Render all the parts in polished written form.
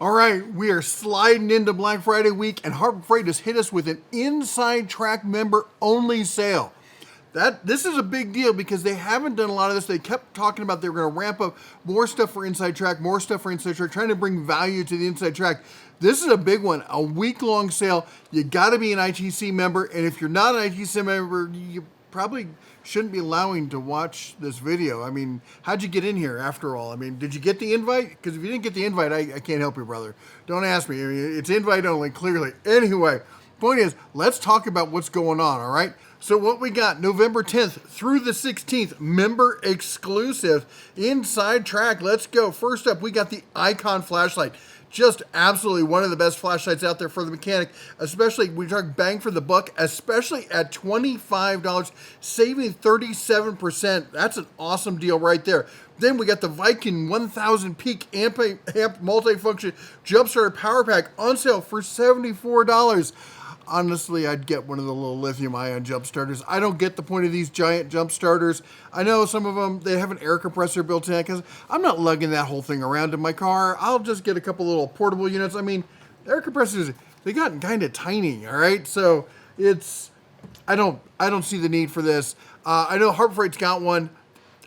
All right, we are sliding into Black Friday week, and Harbor Freight has hit us with an Inside Track member only sale. This is a big deal because they haven't done a lot of this. They kept talking about they were going to ramp up more stuff for Inside Track, trying to bring value to the Inside Track. This is a big one, a week-long sale. You got to be an ITC member, and if you're not an ITC member, you probably shouldn't be allowing to watch this video. I mean, how'd you get in here after all? I mean, did you get the invite? Because if you didn't get the invite, I can't help you, brother. Don't ask me. I mean, it's invite only, clearly. Anyway, point is, let's talk about what's going on, all right? So what we got, November 10th through the 16th, member exclusive Inside Track. Let's go. First up, we got the Icon flashlight. Just absolutely one of the best flashlights out there for the mechanic, especially when you talk bang for the buck, especially at $25, saving 37%. That's an awesome deal right there. Then we got the Viking 1000 peak amp multifunction jump starter power pack on sale for $74. Honestly, I'd get one of the little lithium-ion jump starters. I don't get the point of these giant jump starters. I know some of them, they have an air compressor built in because I'm not lugging that whole thing around in my car. I'll just get a couple little portable units. I mean, air compressors, they got kind of tiny, all right? So I don't see the need for this. I know Harbor Freight's got one.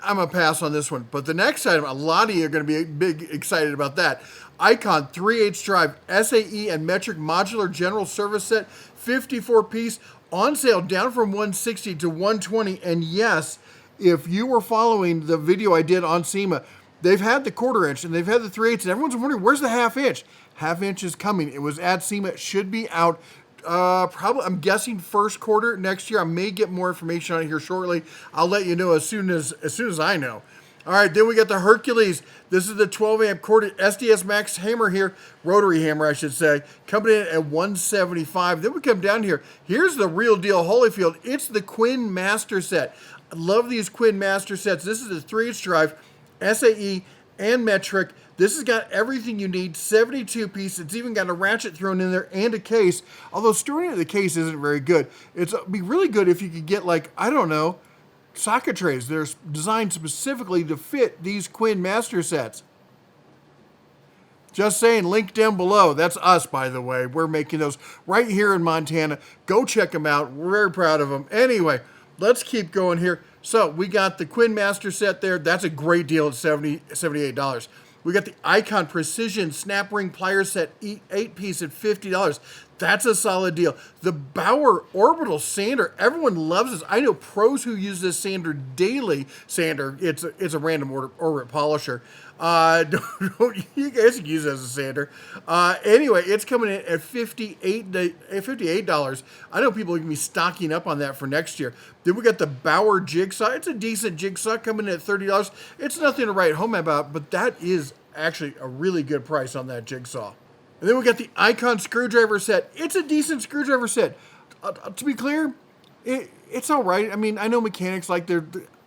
I'm going to pass on this one. But the next item, a lot of you are going to be excited about that. Icon 3/8 drive SAE and metric modular general service set, 54 piece, on sale down from $160 to $120. And yes, if you were following the video I did on SEMA, they've had the 1/4 inch and they've had the 3/8, and everyone's wondering, where's the 1/2 inch? 1/2 inch is coming. It was at SEMA. It should be out probably, I'm guessing first quarter next year. I may get more information on it here shortly. I'll let you know as soon as I know. All right, then we got the Hercules. This is the 12 amp corded SDS Max hammer here, rotary hammer, I should say, coming in at $175. Then we come down here. Here's the real deal, Holyfield. It's the Quinn Master Set. I love these Quinn Master Sets. This is the 3/8 drive, SAE, and metric. This has got everything you need, 72 piece. It's even got a ratchet thrown in there and a case, although storing it in the case isn't very good. It'd be really good if you could get, like, I don't know, socket trays. They're designed specifically to fit these Quinn Master Sets. Just saying, link down below. That's us, by the way. We're making those right here in Montana. Go check them out. We're very proud of them. Anyway, let's keep going here. So we got the Quinn Master Set there. That's a great deal at $78. We got the Icon Precision Snap Ring Plier Set 8-piece at $50. That's a solid deal. The Bauer Orbital Sander, everyone loves this. I know pros who use this sander daily. It's a random orbit polisher. You guys can use it as a sander. Anyway, it's coming in at $58. I know people are going to be stocking up on that for next year. Then we got the Bauer Jigsaw. It's a decent jigsaw coming in at $30. It's nothing to write home about, but that is actually a really good price on that jigsaw. And then we got the Icon screwdriver set. It's a decent screwdriver set. To be clear, it's all right. I mean, I know mechanics like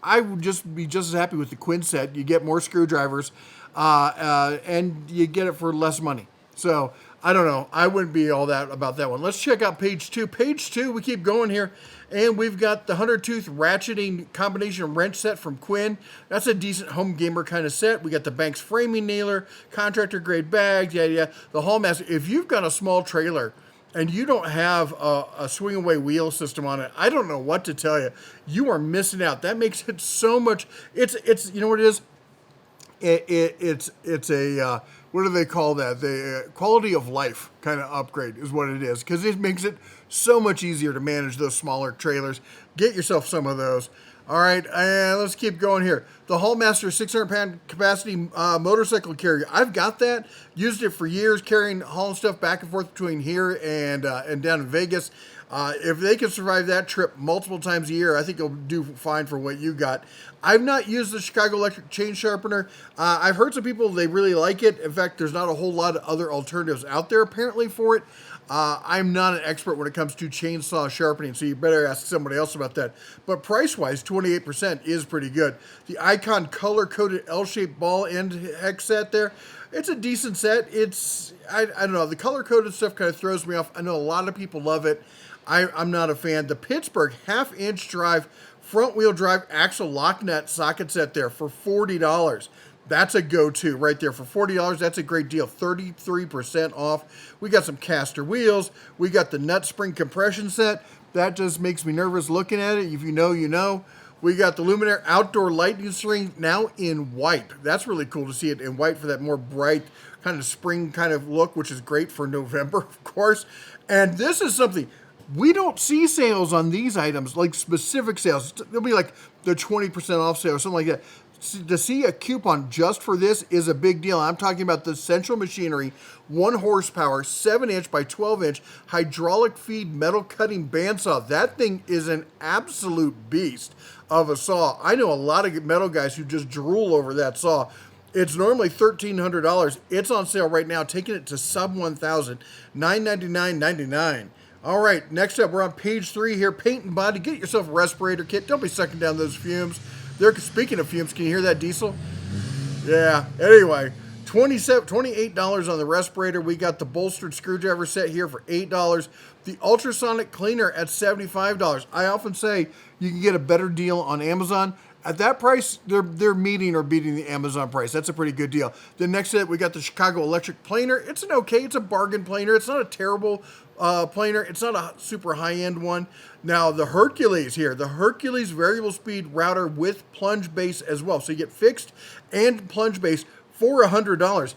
I would just be just as happy with the Quinn set. You get more screwdrivers, and you get it for less money. So I don't know. I wouldn't be all that about that one. Let's check out page 2. Page 2, we keep going here. And we've got the 100-tooth ratcheting combination wrench set from Quinn. That's a decent home gamer kind of set. We got the Banks framing nailer, contractor grade bags, the Hall Master. If you've got a small trailer and you don't have a swing away wheel system on it, I don't know what to tell you. You are missing out. That makes it so much. It's you know what it is? It's a what do they call that? The quality of life kind of upgrade is what it is, because it makes it so much easier to manage those smaller trailers. Get yourself some of those. All right, and let's keep going here. The Hallmaster 600-pound capacity motorcycle carrier. I've got that. Used it for years, carrying hauling stuff back and forth between here and down in Vegas. If they can survive that trip multiple times a year, I think it'll do fine for what you got. I've not used the Chicago Electric chain sharpener. I've heard some people, they really like it. In fact, there's not a whole lot of other alternatives out there apparently for it. I'm not an expert when it comes to chainsaw sharpening, so you better ask somebody else about that. But price-wise, 28% is pretty good. The Icon color-coded L-shaped ball end hex set there, it's a decent set. I don't know, the color-coded stuff kind of throws me off. I know a lot of people love it. I'm not a fan. The Pittsburgh half-inch drive, front-wheel drive axle lock nut socket set there for $40. That's a go-to right there for $40. That's a great deal, 33% off. We got some caster wheels. We got the nut spring compression set. That just makes me nervous looking at it. If you know, you know. We got the Luminaire outdoor lighting string now in white. That's really cool to see it in white for that more bright kind of spring kind of look, which is great for November, of course. And this is something, we don't see sales on these items, like specific sales. It'll be like the 20% off sale or something like that. To see a coupon just for this is a big deal. I'm talking about the Central Machinery 1 horsepower, 7-inch by 12-inch hydraulic feed metal cutting bandsaw. That thing is an absolute beast of a saw. I know a lot of metal guys who just drool over that saw. It's normally $1,300. It's on sale right now, taking it to sub $1,000, $999.99. All right, next up, we're on page 3 here. Paint and body. Get yourself a respirator kit. Don't be sucking down those fumes. Speaking of fumes, can you hear that diesel? Yeah. Anyway, $28 on the respirator. We got the bolstered screwdriver set here for $8. The ultrasonic cleaner at $75. I often say you can get a better deal on Amazon. At that price, they're meeting or beating the Amazon price. That's a pretty good deal. Then next to it, we got the Chicago Electric planer. It's a bargain planer. It's not a terrible planer. It's not a super high-end one. Now, the Hercules here, the Hercules variable speed router with plunge base as well. So you get fixed and plunge base for $100.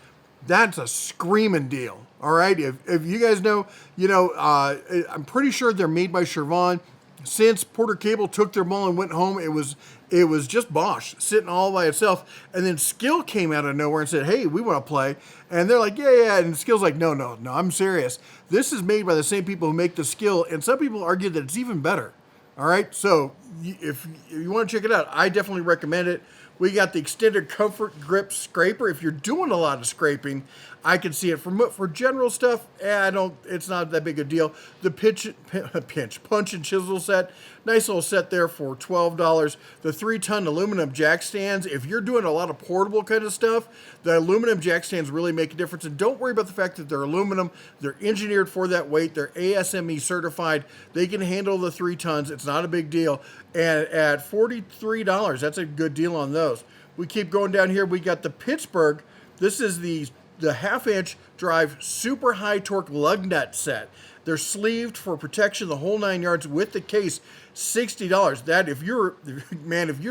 That's a screaming deal. All right. If you guys know, I'm pretty sure they're made by Chevron. Since Porter Cable took their ball and went home, it was just Bosch sitting all by itself. And then Skill came out of nowhere and said, hey, we want to play. And they're like, yeah. And Skill's like, no, I'm serious. This is made by the same people who make the Skill. And some people argue that it's even better. All right. So if you want to check it out, I definitely recommend it. We got the extended comfort grip scraper. If you're doing a lot of scraping, I can see it. For general stuff, it's not that big a deal. The punch and chisel set, nice little set there for $12. The 3-ton aluminum jack stands. If you're doing a lot of portable kind of stuff, the aluminum jack stands really make a difference. And don't worry about the fact that they're aluminum. They're engineered for that weight. They're ASME certified. They can handle the 3 tons. It's not a big deal. And at $43, that's a good deal on those. We keep going down here. We got the Pittsburgh. This is the 1/2-inch drive super high torque lug nut set. They're sleeved for protection, the whole 9 yards with the case. $60. That if you're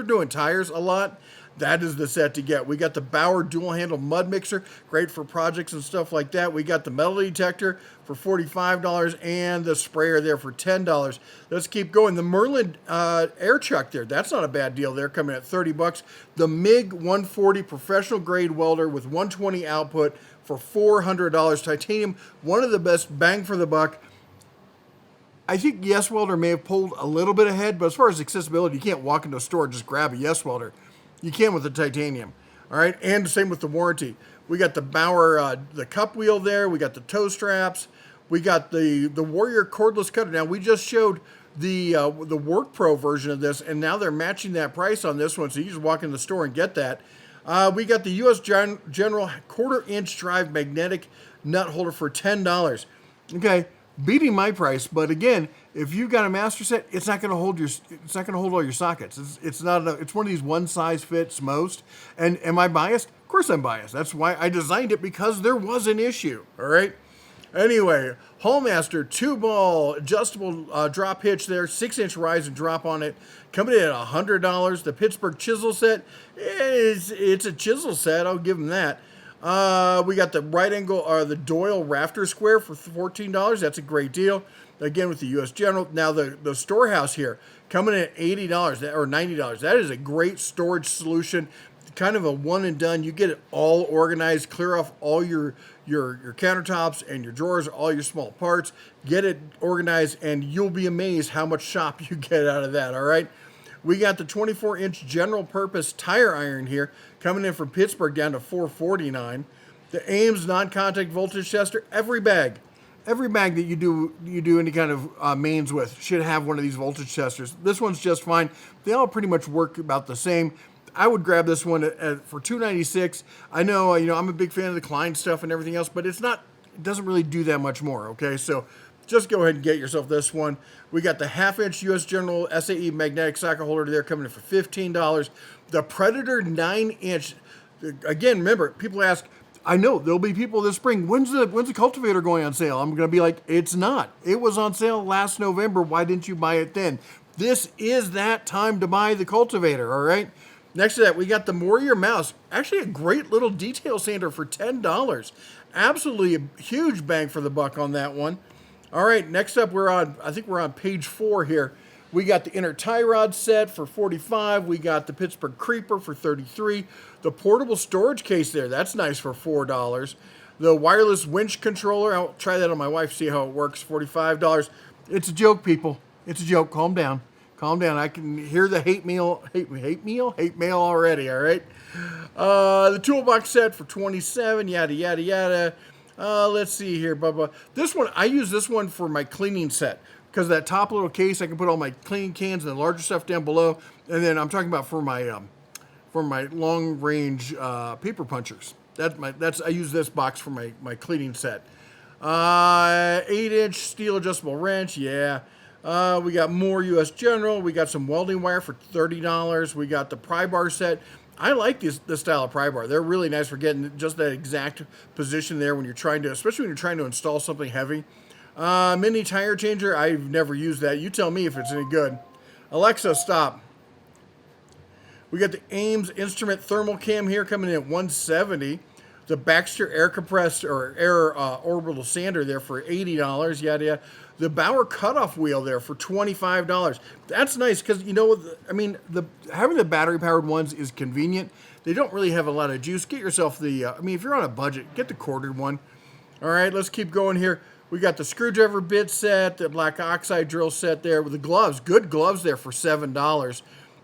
doing tires a lot, that is the set to get. We got the Bauer dual handle mud mixer, great for projects and stuff like that. We got the metal detector for $45 and the sprayer there for $10. Let's keep going. The Merlin air chuck there, that's not a bad deal there, coming at $30. The MiG 140 professional grade welder with 120 output for $400. Titanium, one of the best bang for the buck. I think Yes Welder may have pulled a little bit ahead, but as far as accessibility, you can't walk into a store and just grab a Yes Welder. You can with the titanium, all right? And the same with the warranty. We got the Bauer, the cup wheel there. We got the toe straps. We got the Warrior cordless cutter. Now, we just showed the Work Pro version of this, and now they're matching that price on this one, so you just walk in the store and get that. We got the U.S. General 1/4-inch drive magnetic nut holder for $10. Okay, beating my price, but again, if you got a master set, it's not going to hold all your sockets. It's one of these one size fits most. And am I biased? Of course I'm biased. That's why I designed it, because there was an issue. All right. Anyway, Hallmaster 2-ball adjustable drop hitch there, 6-inch rise and drop on it, coming in at $100. The Pittsburgh chisel set, it's a chisel set. I'll give them that. We got the right angle, or the Doyle rafter square for $14. That's a great deal. Again, with the U.S. General. Now, the storehouse here, coming in at $80 or $90. That is a great storage solution. Kind of a one and done. You get it all organized, clear off all your countertops and your drawers, all your small parts. Get it organized, and you'll be amazed how much shop you get out of that, all right? We got the 24-inch general purpose tire iron here, coming in from Pittsburgh down to $449. The Ames non-contact voltage tester, every bag that you do any kind of mains with should have one of these voltage testers. This one's just fine. They all pretty much work about the same. I would grab this one for $296. I know, I'm a big fan of the Klein stuff and everything else, but it doesn't really do that much more. Okay, so just go ahead and get yourself this one. We got the 1/2-inch U.S. General SAE magnetic socket holder there, coming in for $15. The Predator 9-inch. Again, remember, people ask, I know there'll be people this spring, when's the cultivator going on sale? I'm going to be like, it's not. It was on sale last November. Why didn't you buy it then? This is that time to buy the cultivator, all right? Next to that, we got the Warrior Mouse. Actually, a great little detail sander for $10. Absolutely a huge bang for the buck on that one. All right, next up, I think we're on page 4 here. We got the inner tie rod set for $45. We got the Pittsburgh Creeper for $33. The portable storage case there, that's nice for $4. The wireless winch controller, I'll try that on my wife, see how it works, $45. It's a joke, people. It's a joke. Calm down. Calm down. I can hear the hate mail already, all right? The toolbox set for $27, yada, yada, yada. Let's see here, blah. This one, I use this one for my cleaning set because that top little case, I can put all my cleaning cans and the larger stuff down below. And then I'm talking about for my long range paper punchers. I use this box for my cleaning set. 8-inch steel adjustable wrench, yeah. We got more U.S. General. We got some welding wire for $30. We got the pry bar set. I like this style of pry bar. They're really nice for getting just that exact position there when you're especially when you're trying to install something heavy. Mini tire changer. I've never used that. You tell me if it's any good. Alexa, stop. We got the Ames instrument thermal cam here coming in at $170. The Baxter air compressed or air orbital sander there for $80. Yada yada. The Bauer cutoff wheel there for $25. That's nice because having the battery powered ones is convenient. They don't really have a lot of juice. Get yourself if you're on a budget, get the quartered one. All right, let's keep going here. We got the screwdriver bit set, the black oxide drill set there with the gloves. Good gloves there for $7.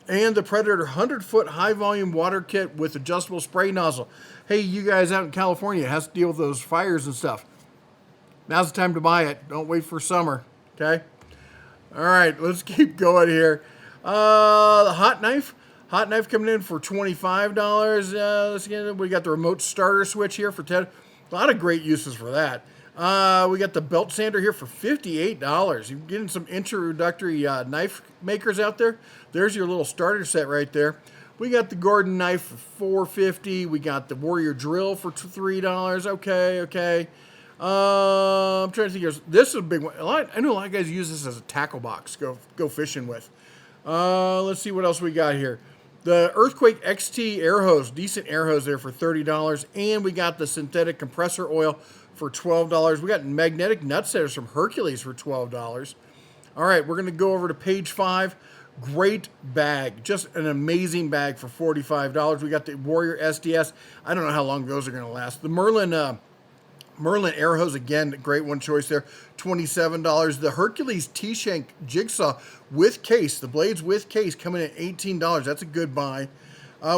And the Predator 100-foot high-volume water kit with adjustable spray nozzle. Hey, you guys out in California, it has to deal with those fires and stuff. Now's the time to buy it. Don't wait for summer, okay? All right, let's keep going here. The hot knife. Hot knife coming in for $25. We got the remote starter switch here for $10. A lot of great uses for that. We got the belt sander here for $58. You're getting some introductory knife makers out there. There's your little starter set right there. We got the Gordon knife for $4.50. We got the Warrior drill for $3. Okay. I'm trying to think. This is a big one. I know a lot of guys use this as a tackle box. Go fishing with. Let's see what else we got here. The Earthquake XT air hose, decent air hose there for $30, and we got the synthetic compressor oil for $12. We got magnetic nut setters from Hercules for $12. All right, we're going to go over to page 5. Great bag, just an amazing bag for $45. We got the Warrior SDS. I don't know how long those are going to last. The Merlin air hose, again, great one choice there, $27. The Hercules T-Shank jigsaw with case, the blades with case, coming in at $18. That's a good buy.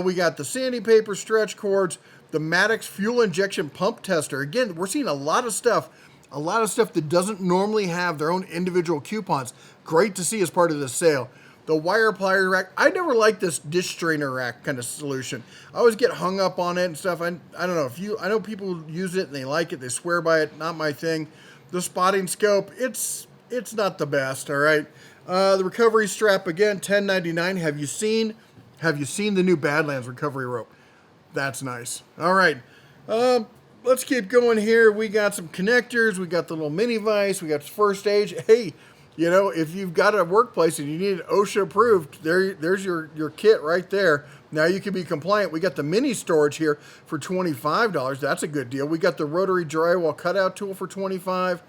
We got the sandpaper stretch cords, the Maddox fuel injection pump tester. Again, we're seeing a lot of stuff that doesn't normally have their own individual coupons. Great to see as part of this sale. The wire pliers rack. I never liked this dish strainer rack kind of solution. I always get hung up on it and stuff. I don't know I know people use it and they like it. They swear by it. Not my thing. The spotting scope. It's not the best. All right. The recovery strap again, $10.99. Have you seen the new Badlands recovery rope? That's nice. All right. Let's keep going here. We got some connectors. We got the little mini vise. We got first aid. Hey. If you've got a workplace and you need it OSHA approved, there's your kit right there. Now you can be compliant. We got the mini storage here for $25. That's a good deal. We got the rotary drywall cutout tool for $25.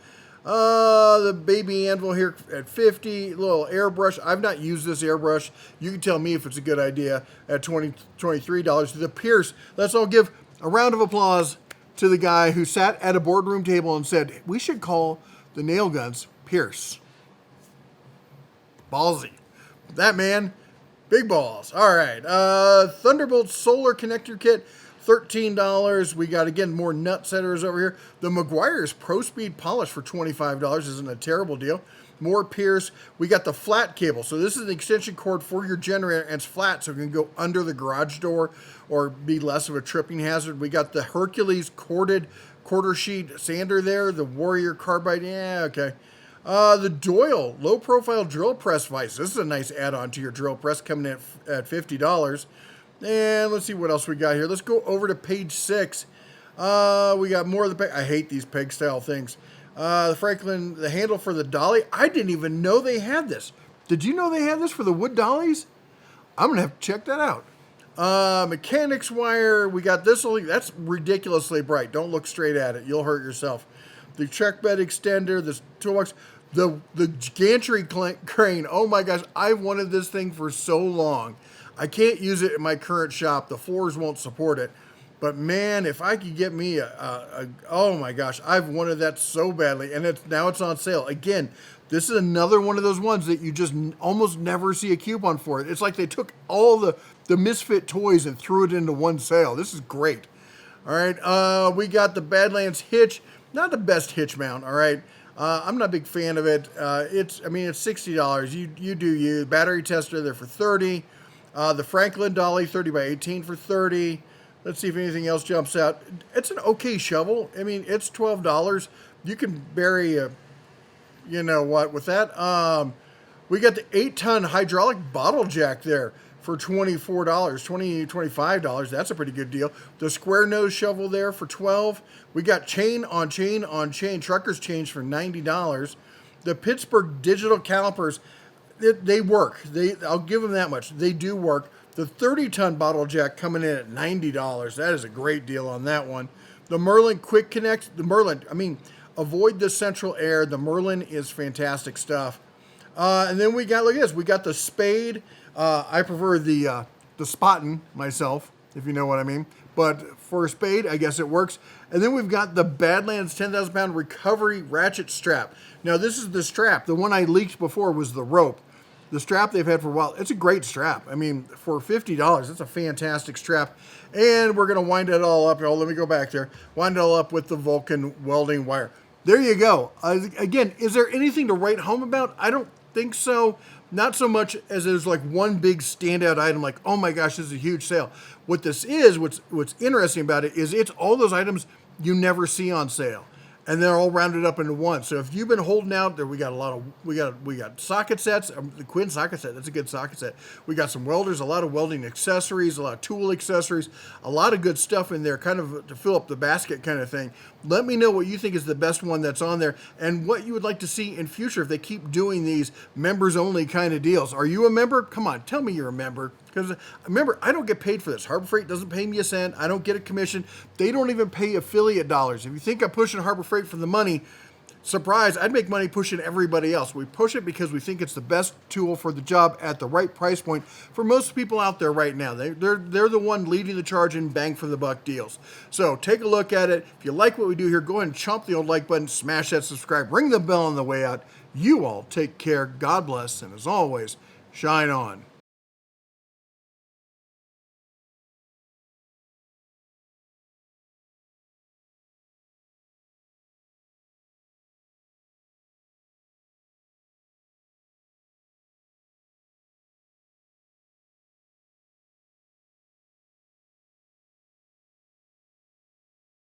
The baby anvil here at $50. Little airbrush. I've not used this airbrush. You can tell me if it's a good idea at $23. The Pierce. Let's all give a round of applause to the guy who sat at a boardroom table and said, we should call the nail guns Pierce. Ballsy. That man, big balls. All right. Thunderbolt solar connector kit, $13. We got, again, more nut setters over here. The Meguiar's Pro Speed polish for $25 isn't a terrible deal. More Pierce. We got the flat cable. So this is an extension cord for your generator, and it's flat, so it can go under the garage door or be less of a tripping hazard. We got the Hercules corded quarter sheet sander there. The Warrior carbide. Yeah, okay. The Doyle low-profile drill press vise. This is a nice add-on to your drill press, coming in at $50. And let's see what else we got here. Let's go over to page 6. We got more of the peg. I hate these peg style things. The Franklin, the handle for the dolly. I didn't even know they had this. Did you know they had this for the wood dollies? I'm going to have to check that out. Mechanics wire. We got this only. That's ridiculously bright. Don't look straight at it. You'll hurt yourself. The check bed extender. This toolbox. The gantry crane. Oh my gosh. I've wanted this thing for so long. I can't use it in my current shop. The floors won't support it. But man, if I could get me oh my gosh, I've wanted that so badly, and now it's on sale. Again, this is another one of those ones that you just almost never see a coupon for it. It's like they took all the misfit toys and threw it into one sale. This is great. All right, we got the Badlands hitch. Not the best hitch mount. All right, I'm not a big fan of it. It's $60. You do you. Battery tester there for $30. The Franklin dolly 30 by 18 for $30. Let's see if anything else jumps out. It's an okay shovel. I mean, it's $12. You can bury a, you know what, with that. We got the 8-ton hydraulic bottle jack there for $24, $25. That's a pretty good deal. The square nose shovel there for $12. We got chain on chain on chain. Trucker's change for $90. The Pittsburgh digital calipers, they work. I'll give them that much. They do work. The 30-ton bottle jack coming in at $90. That is a great deal on that one. The Merlin Quick Connect. Avoid the central air. The Merlin is fantastic stuff. And then we got, look at this. We got the spade. I prefer the Spaten myself, if you know what I mean. But for a spade, I guess it works. And then we've got the Badlands 10,000-pound recovery ratchet strap. Now, this is the strap. The one I leaked before was the rope. The strap they've had for a while, it's a great strap. I mean, for $50, it's a fantastic strap. And we're going to wind it all up. Oh, let me go back there. Wind it all up with the Vulcan welding wire. There you go. Again, is there anything to write home about? I don't think so. Not so much as there's like one big standout item like, oh my gosh, this is a huge sale. What this is, what's interesting about it is it's all those items you never see on sale. And they're all rounded up into one. So if you've been holding out, there we got socket sets, the Quinn socket set. That's a good socket set. We got some welders, a lot of welding accessories, a lot of tool accessories, a lot of good stuff in there, kind of to fill up the basket kind of thing. Let me know what you think is the best one that's on there, and what you would like to see in future if they keep doing these members only kind of deals. Are you a member? Come on, tell me you're a member. Because remember, I don't get paid for this. Harbor Freight doesn't pay me a cent. I don't get a commission. They don't even pay affiliate dollars. If you think I'm pushing Harbor Freight for the money, surprise, I'd make money pushing everybody else. We push it because we think it's the best tool for the job at the right price point for most people out there right now. They're the one leading the charge in bang for the buck deals. So take a look at it. If you like what we do here, go ahead and chomp the old like button, smash that subscribe, ring the bell on the way out. You all take care. God bless. And as always, shine on.